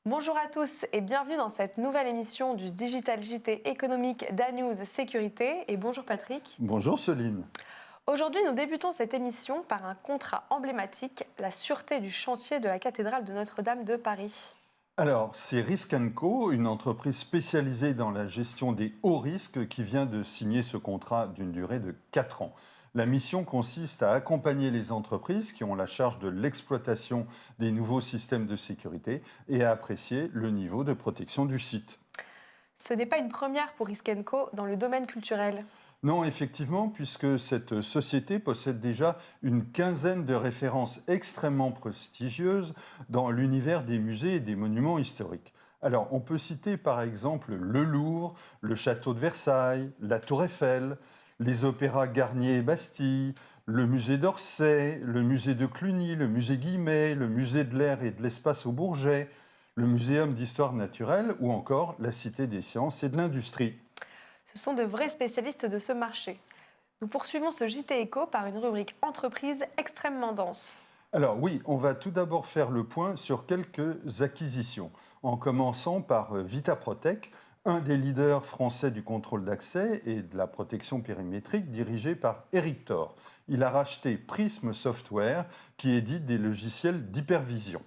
Bonjour à tous et bienvenue dans cette nouvelle émission du Digital JT économique d'Anews Sécurité. Et bonjour Patrick. Bonjour Céline. Aujourd'hui, nous débutons cette émission par un contrat emblématique, la sûreté du chantier de la cathédrale de Notre-Dame de Paris. Alors, c'est Risk & Co, une entreprise spécialisée dans la gestion des hauts risques qui vient de signer ce contrat d'une durée de 4 ans. La mission consiste à accompagner les entreprises qui ont la charge de l'exploitation des nouveaux systèmes de sécurité et à apprécier le niveau de protection du site. Ce n'est pas une première pour Risk & Co dans le domaine culturel. Non, effectivement, puisque cette société possède déjà une quinzaine de références extrêmement prestigieuses dans l'univers des musées et des monuments historiques. Alors, on peut citer par exemple le Louvre, le Château de Versailles, la Tour Eiffel, les opéras Garnier et Bastille, le musée d'Orsay, le musée de Cluny, le musée Guimet, le musée de l'air et de l'espace au Bourget, le Muséum d'histoire naturelle ou encore la Cité des sciences et de l'industrie. Ce sont de vrais spécialistes de ce marché. Nous poursuivons ce JT Éco par une rubrique entreprise extrêmement dense. Alors oui, on va tout d'abord faire le point sur quelques acquisitions, en commençant par Vitaprotech, un des leaders français du contrôle d'accès et de la protection périmétrique dirigé par Eric Thor. Il a racheté Prism Software qui édite des logiciels d'hypervision.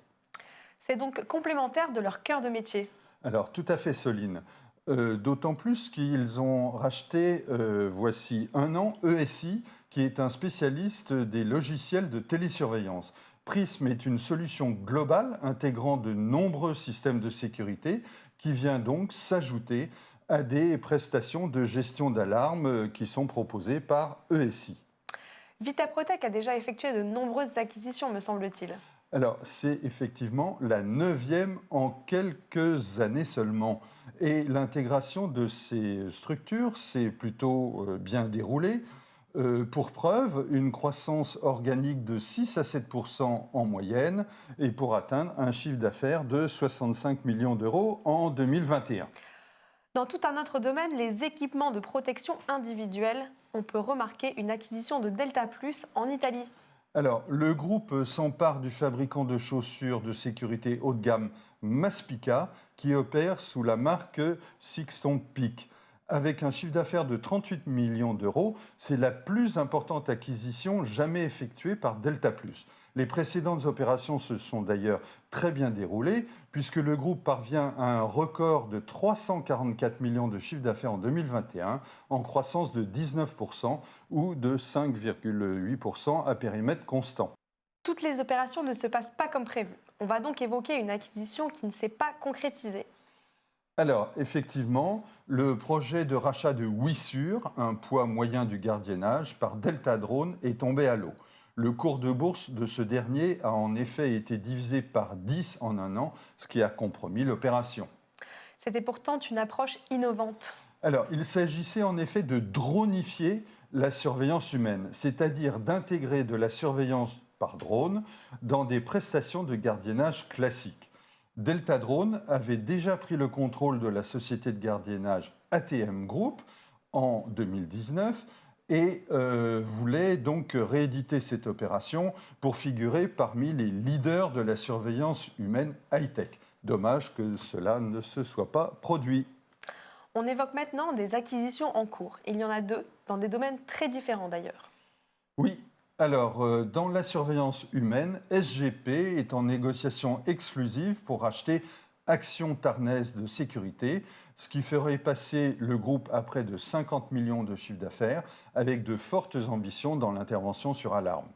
C'est donc complémentaire de leur cœur de métier. Alors tout à fait, Soline. D'autant plus qu'ils ont racheté, voici un an, ESI, qui est un spécialiste des logiciels de télésurveillance. Prism est une solution globale intégrant de nombreux systèmes de sécurité qui vient donc s'ajouter à des prestations de gestion d'alarme qui sont proposées par ESI. Vitaprotech a déjà effectué de nombreuses acquisitions, me semble-t-il. Alors, c'est effectivement la 9e en quelques années seulement. Et l'intégration de ces structures s'est plutôt bien déroulée. Pour preuve, une croissance organique de 6 à 7% en moyenne et pour atteindre un chiffre d'affaires de 65 millions d'euros en 2021. Dans tout un autre domaine, les équipements de protection individuelle, on peut remarquer une acquisition de Delta Plus en Italie. Alors, le groupe s'empare du fabricant de chaussures de sécurité haut de gamme Maspica, qui opère sous la marque Sixton Peak. Avec un chiffre d'affaires de 38 millions d'euros, c'est la plus importante acquisition jamais effectuée par Delta Plus. Les précédentes opérations se sont d'ailleurs très bien déroulées, puisque le groupe parvient à un record de 344 millions de chiffre d'affaires en 2021, en croissance de 19% ou de 5,8% à périmètre constant. Toutes les opérations ne se passent pas comme prévu. On va donc évoquer une acquisition qui ne s'est pas concrétisée. Alors, effectivement, le projet de rachat de Wissure, un poids moyen du gardiennage, par Delta Drone est tombé à l'eau. Le cours de bourse de ce dernier a en effet été divisé par 10 en un an, ce qui a compromis l'opération. C'était pourtant une approche innovante. Alors, il s'agissait en effet de dronifier la surveillance humaine, c'est-à-dire d'intégrer de la surveillance par drone dans des prestations de gardiennage classiques. Delta Drone avait déjà pris le contrôle de la société de gardiennage ATM Group en 2019 et voulait donc rééditer cette opération pour figurer parmi les leaders de la surveillance humaine high-tech. Dommage que cela ne se soit pas produit. On évoque maintenant des acquisitions en cours. Il y en a deux, dans des domaines très différents d'ailleurs. Oui, alors dans la surveillance humaine, SGP est en négociation exclusive pour acheter Action Tarnès de sécurité, ce qui ferait passer le groupe à près de 50 millions de chiffre d'affaires, avec de fortes ambitions dans l'intervention sur alarme.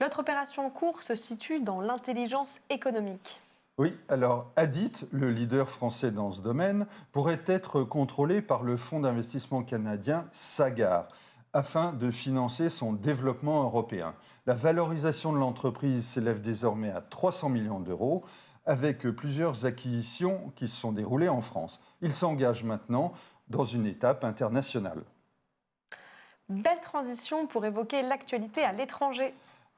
L'autre opération en cours se situe dans l'intelligence économique. Oui, alors Adit, le leader français dans ce domaine, pourrait être contrôlé par le fonds d'investissement canadien Sagard, afin de financer son développement européen. La valorisation de l'entreprise s'élève désormais à 300 millions d'euros, avec plusieurs acquisitions qui se sont déroulées en France. Il s'engage maintenant dans une étape internationale. Belle transition pour évoquer l'actualité à l'étranger.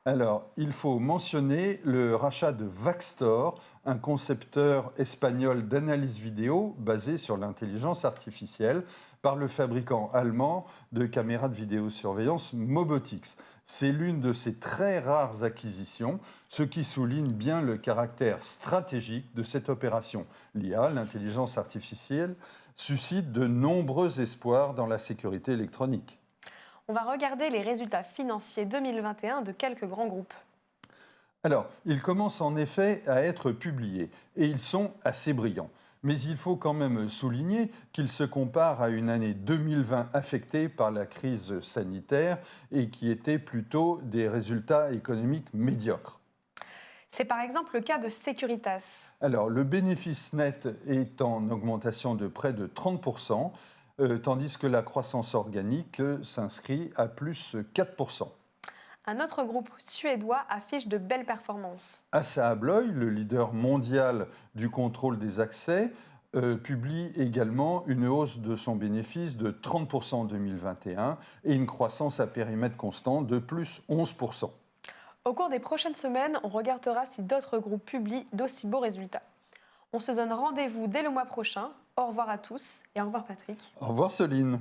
Alors, il faut mentionner le rachat de Vaxtor, un concepteur espagnol d'analyse vidéo basé sur l'intelligence artificielle, par le fabricant allemand de caméras de vidéosurveillance Mobotix. C'est l'une de ces très rares acquisitions, ce qui souligne bien le caractère stratégique de cette opération. L'IA, l'intelligence artificielle, suscite de nombreux espoirs dans la sécurité électronique. On va regarder les résultats financiers 2021 de quelques grands groupes. Alors, ils commencent en effet à être publiés et ils sont assez brillants. Mais il faut quand même souligner qu'ils se comparent à une année 2020 affectée par la crise sanitaire et qui était plutôt des résultats économiques médiocres. C'est par exemple le cas de Securitas. Alors, le bénéfice net est en augmentation de près de 30%, tandis que la croissance organique s'inscrit à plus 4%. Un autre groupe suédois affiche de belles performances. Assa Abloy, le leader mondial du contrôle des accès, publie également une hausse de son bénéfice de 30% en 2021 et une croissance à périmètre constant de plus 11%. Au cours des prochaines semaines, on regardera si d'autres groupes publient d'aussi beaux résultats. On se donne rendez-vous dès le mois prochain. Au revoir à tous et au revoir Patrick. Au revoir Céline.